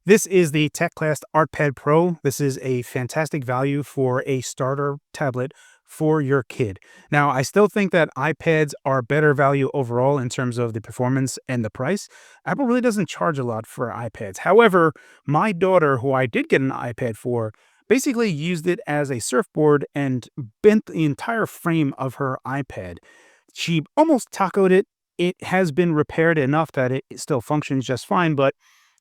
This is the Teclast Art Pad Pro. This is a fantastic value for a starter tablet for your kid. Now, I still think that iPads are better value overall in terms of the performance and the price. Apple really doesn't charge a lot for iPads. However, my daughter, who I did get an iPad for, basically used it as a surfboard and bent the entire frame of her iPad. She almost tacoed it. It has been repaired enough that it still functions just fine, but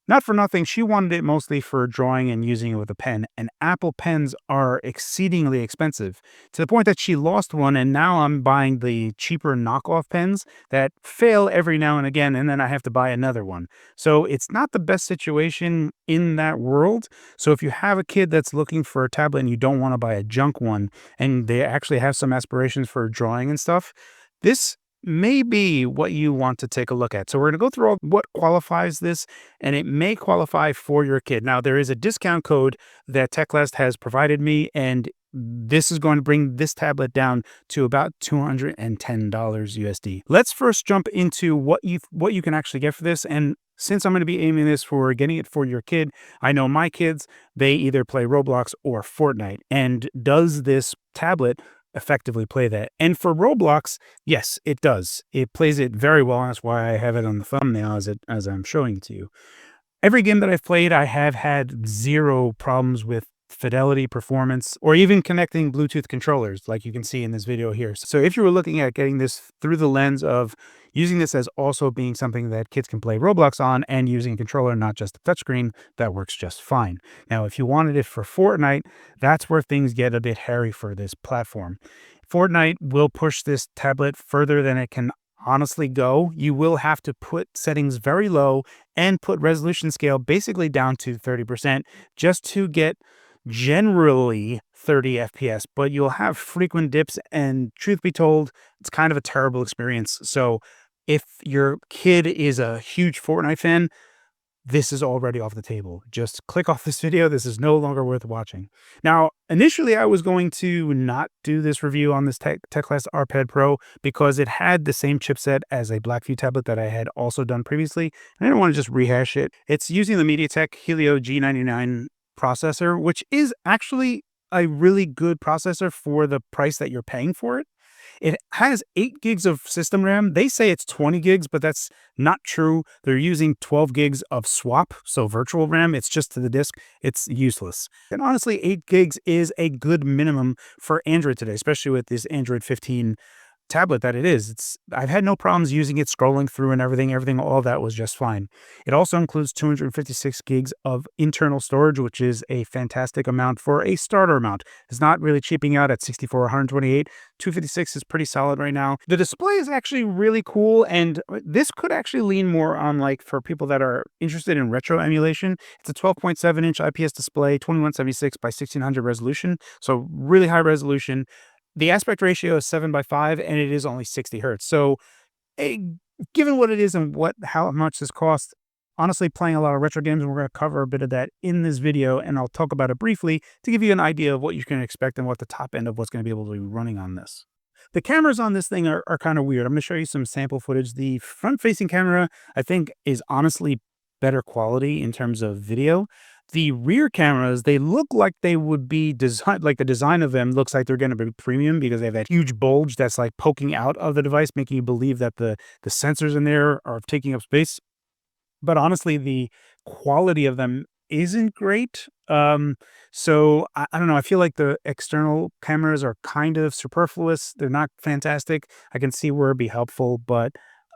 not for nothing, she wanted it mostly for drawing and using it with a pen, and Apple pens are exceedingly expensive to the point that she lost one, and now I'm buying the cheaper knockoff pens that fail every now and again, and then I have to buy another one. So it's not the best situation in that world. So if you have a kid that's looking for a tablet and you don't want to buy a junk one, and they actually have some aspirations for drawing and stuff, this may be what you want to take a look at. So we're going to go through all what qualifies this, and it may qualify for your kid. Now, there is a discount code that Teclast has provided me, and this is going to bring this tablet down to about $210 USD. Let's first jump into what you can actually get for this. And since I'm going to be aiming this for getting it for your kid, I know my kids, they either play Roblox or Fortnite. And does this tablet effectively play that? And for Roblox, yes, it does. It plays it very well. And that's why I have it on the thumbnail as I'm showing it to you. Every game that I've played, I have had zero problems with fidelity, performance, or even connecting Bluetooth controllers, like you can see in this video here. So if you were looking at getting this through the lens of using this as also being something that kids can play Roblox on and using a controller, not just a touchscreen, that works just fine. Now, if you wanted it for Fortnite, that's where things get a bit hairy for this platform. Fortnite will push this tablet further than it can honestly go. You will have to put settings very low and put resolution scale basically down to 30% just to get generally 30 FPS, but you'll have frequent dips, and truth be told, it's kind of a terrible experience. So if your kid is a huge Fortnite fan, this is already off the table. Just click off this video. This is no longer worth watching. Now, initially, I was going to not do this review on this Teclast Art Pad Pro because it had the same chipset as a Blackview tablet that I had also done previously. And I didn't want to just rehash it. It's using the MediaTek Helio G99 processor, which is actually a really good processor for the price that you're paying for it. It has 8 gigs of system RAM. They say it's 20 gigs, but that's not true. They're using 12 gigs of swap, so virtual RAM. It's just to the disk. It's useless. And honestly, 8 gigs is a good minimum for Android today, especially with this Android 15 tablet that it is. I've had no problems using it, scrolling through and everything, all that was just fine. It also includes 256 gigs of internal storage, which is a fantastic amount for a starter amount. It's not really cheaping out at 64 or 128. 256 is pretty solid right now. The display is actually really cool, and this could actually lean more on, like, for people that are interested in retro emulation. It's a 12.7-inch IPS display, 2176 by 1600 resolution, so really high resolution. The aspect ratio is 7:5, and it is only 60 hertz. So, eh, given what it is and how much this costs, honestly, playing a lot of retro games, and we're going to cover a bit of that in this video, and I'll talk about it briefly to give you an idea of what you can expect and what the top end of what's going to be able to be running on this. The cameras on this thing are kind of weird. I'm going to show you some sample footage. The front-facing camera, I think, is honestly better quality in terms of video. The rear cameras, they look like they would be designed, like the design of them looks like they're going to be premium because they have that huge bulge that's like poking out of the device, making you believe that the sensors in there are taking up space. But honestly, the quality of them isn't great. So I don't know. I feel like the external cameras are kind of superfluous. They're not fantastic. I can see where it'd be helpful, but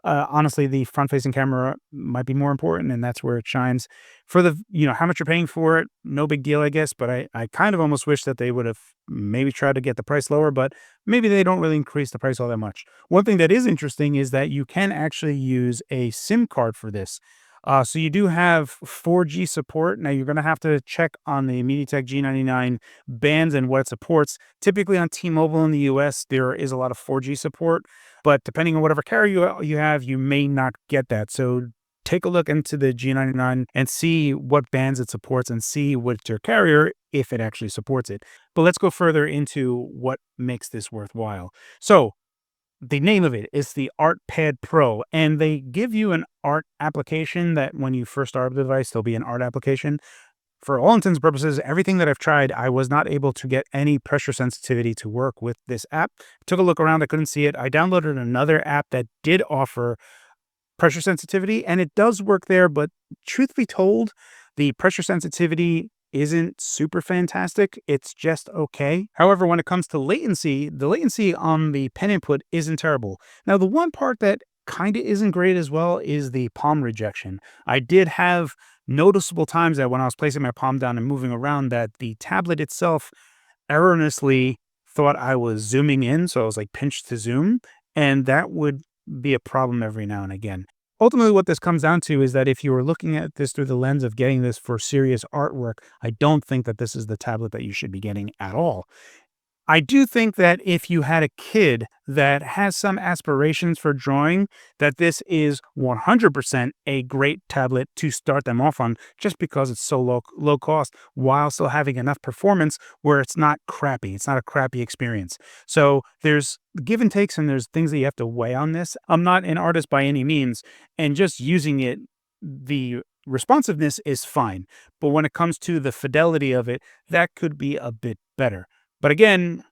honestly, the front-facing camera might be more important, and that's where it shines. For the, how much you're paying for it, no big deal, I guess, but I kind of almost wish that they would have maybe tried to get the price lower, but maybe they don't really increase the price all that much. One thing that is interesting is that you can actually use a SIM card for this. So you do have 4G support. Now, you're going to have to check on the MediaTek G99 bands and what it supports. Typically on T-Mobile in the US, there is a lot of 4G support, but depending on whatever carrier you have, you may not get that. So take a look into the G99 and see what bands it supports and see what your carrier, if it actually supports it. But let's go further into what makes this worthwhile. So the name of it is the ArtPad Pro, and they give you an art application that when you first start the device, there'll be an art application. For all intents and purposes, everything that I've tried, I was not able to get any pressure sensitivity to work with this app. Took a look around, I couldn't see it. I downloaded another app that did offer pressure sensitivity, and it does work there, but truth be told, the pressure sensitivity isn't super fantastic. It's just okay. However, when it comes to latency, the latency on the pen input isn't terrible. Now, the one part that kind of isn't great as well is the palm rejection. I did have noticeable times that when I was placing my palm down and moving around, that the tablet itself erroneously thought I was zooming in. So I was like pinched to zoom, and that would be a problem every now and again. Ultimately, what this comes down to is that if you were looking at this through the lens of getting this for serious artwork, I don't think that this is the tablet that you should be getting at all. I do think that if you had a kid that has some aspirations for drawing, that this is 100% a great tablet to start them off on, just because it's so low cost while still having enough performance where it's not crappy. It's not a crappy experience. So there's give and takes, and there's things that you have to weigh on this. I'm not an artist by any means, and just using it, the responsiveness is fine. But when it comes to the fidelity of it, that could be a bit better. But again,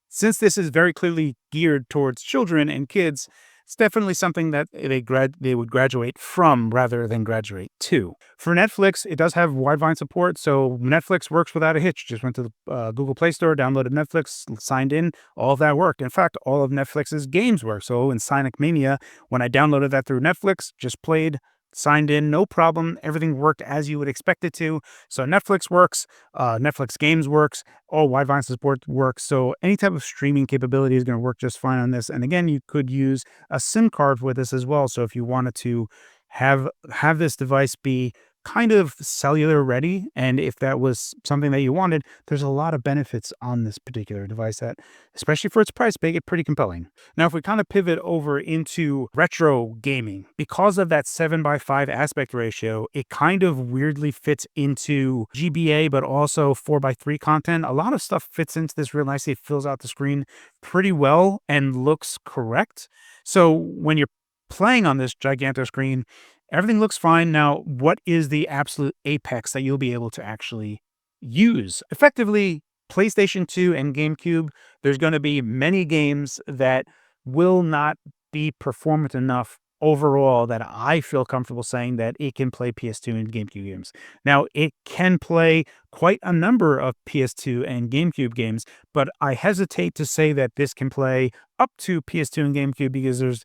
since this is very clearly geared towards children and kids, it's definitely something that they would graduate from rather than graduate to. For Netflix, it does have Widevine support, so Netflix works without a hitch. Just went to the Google Play Store, downloaded Netflix, signed in, all of that worked. In fact, all of Netflix's games work. So in Sonic Mania, when I downloaded that through Netflix, just played, signed in, no problem. Everything worked as you would expect it to. So Netflix works, Netflix games works, all Widevine support works. So any type of streaming capability is going to work just fine on this. And again, you could use a SIM card with this as well. So if you wanted to have this device be kind of cellular ready, and if that was something that you wanted, there's a lot of benefits on this particular device that, especially for its price, make it pretty compelling. Now, if we kind of pivot over into retro gaming, because of that 7:5 aspect ratio, it kind of weirdly fits into GBA, but also 4:3 content. A lot of stuff fits into this real nicely. It fills out the screen pretty well and looks correct. So when you're playing on this gigantic screen, everything looks fine. Now, what is the absolute apex that you'll be able to actually use? Effectively, PlayStation 2 and GameCube, there's going to be many games that will not be performant enough overall that I feel comfortable saying that it can play PS2 and GameCube games. Now, it can play quite a number of PS2 and GameCube games, but I hesitate to say that this can play up to PS2 and GameCube because there's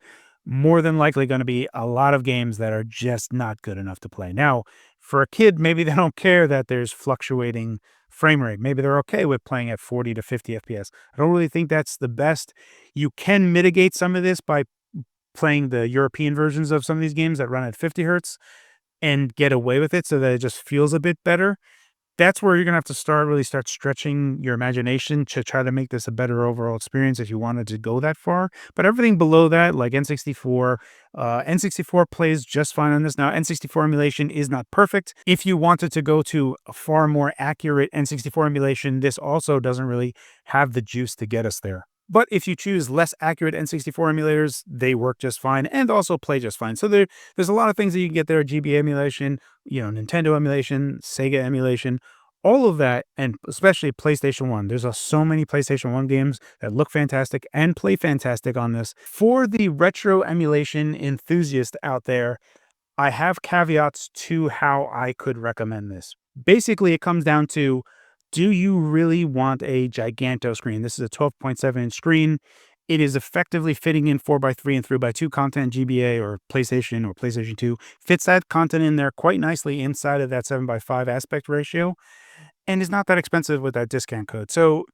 more than likely going to be a lot of games that are just not good enough to play. Now, for a kid, maybe they don't care that there's fluctuating frame rate. Maybe they're okay with playing at 40 to 50 FPS. I don't really think that's the best. You can mitigate some of this by playing the European versions of some of these games that run at 50 hertz and get away with it so that it just feels a bit better. That's where you're going to have to really start stretching your imagination to try to make this a better overall experience if you wanted to go that far. But everything below that, like N64, N64 plays just fine on this. Now, N64 emulation is not perfect. If you wanted to go to a far more accurate N64 emulation, this also doesn't really have the juice to get us there. But if you choose less accurate N64 emulators, they work just fine and also play just fine. So there's a lot of things that you can get there: GBA emulation, Nintendo emulation, Sega emulation, all of that, and especially PlayStation 1. There's so many PlayStation 1 games that look fantastic and play fantastic on this. For the retro emulation enthusiast out there, I have caveats to how I could recommend this. Basically, it comes down to, do you really want a giganto screen? This is a 12.7-inch screen. It is effectively fitting in 4:3 and 3:2 content. GBA or PlayStation 2 fits that content in there quite nicely inside of that 7:5 aspect ratio, and is not that expensive with that discount code. So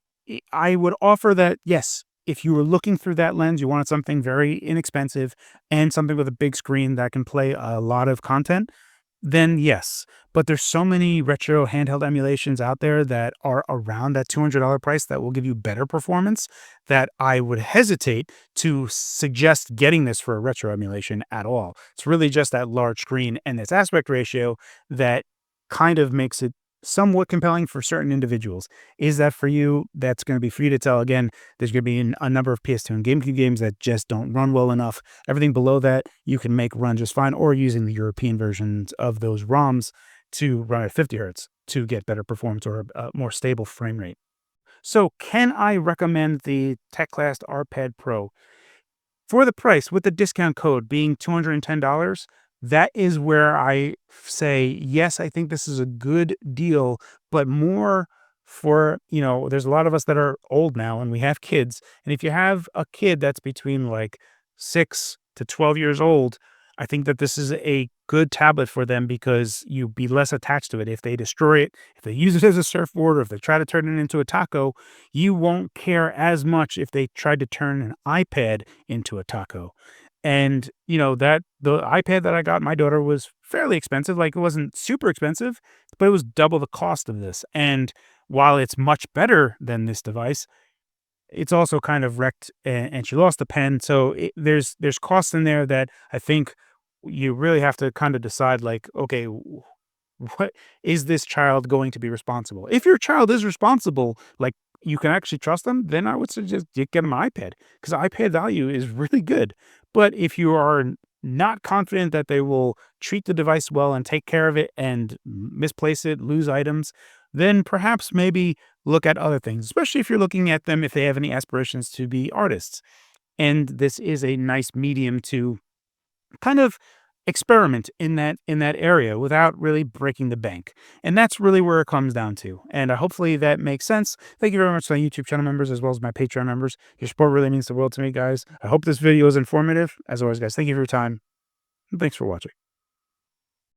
I would offer that, yes, if you were looking through that lens, you wanted something very inexpensive and something with a big screen that can play a lot of content, then yes. But there's so many retro handheld emulations out there that are around that $200 price that will give you better performance, that I would hesitate to suggest getting this for a retro emulation at all. It's really just that large screen and this aspect ratio that kind of makes it somewhat compelling for certain individuals. Is that for you? That's going to be for you to tell. Again, there's going to be a number of PS2 and GameCube games that just don't run well enough. Everything below that you can make run just fine, or using the European versions of those ROMs to run at 50 hertz to get better performance or a more stable frame rate. So, can I recommend the Teclast Art Pad Pro? For the price, with the discount code being $210, that is where I say, yes, I think this is a good deal, but more for, there's a lot of us that are old now and we have kids. And if you have a kid that's between like 6 to 12 years old, I think that this is a good tablet for them because you be less attached to it. If they destroy it, if they use it as a surfboard, or if they try to turn it into a taco, you won't care as much if they tried to turn an iPad into a taco. And that the iPad that I got my daughter was fairly expensive. Like, it wasn't super expensive, but it was double the cost of this. And while it's much better than this device, it's also kind of wrecked, and she lost the pen. So there's costs in there that I think you really have to kind of decide, like, okay, what is this child going to be responsible? If your child is responsible, like, you can actually trust them, then I would suggest you get them an iPad, because iPad value is really good. But if you are not confident that they will treat the device well and take care of it and misplace it, lose items, then perhaps maybe look at other things, especially if you're looking at them if they have any aspirations to be artists. And this is a nice medium to kind of experiment in that area without really breaking the bank. And that's really where it comes down to. And hopefully that makes sense. Thank you very much to my YouTube channel members as well as my Patreon members. Your support really means the world to me, guys. I hope this video is informative. As always, guys, thank you for your time. And thanks for watching.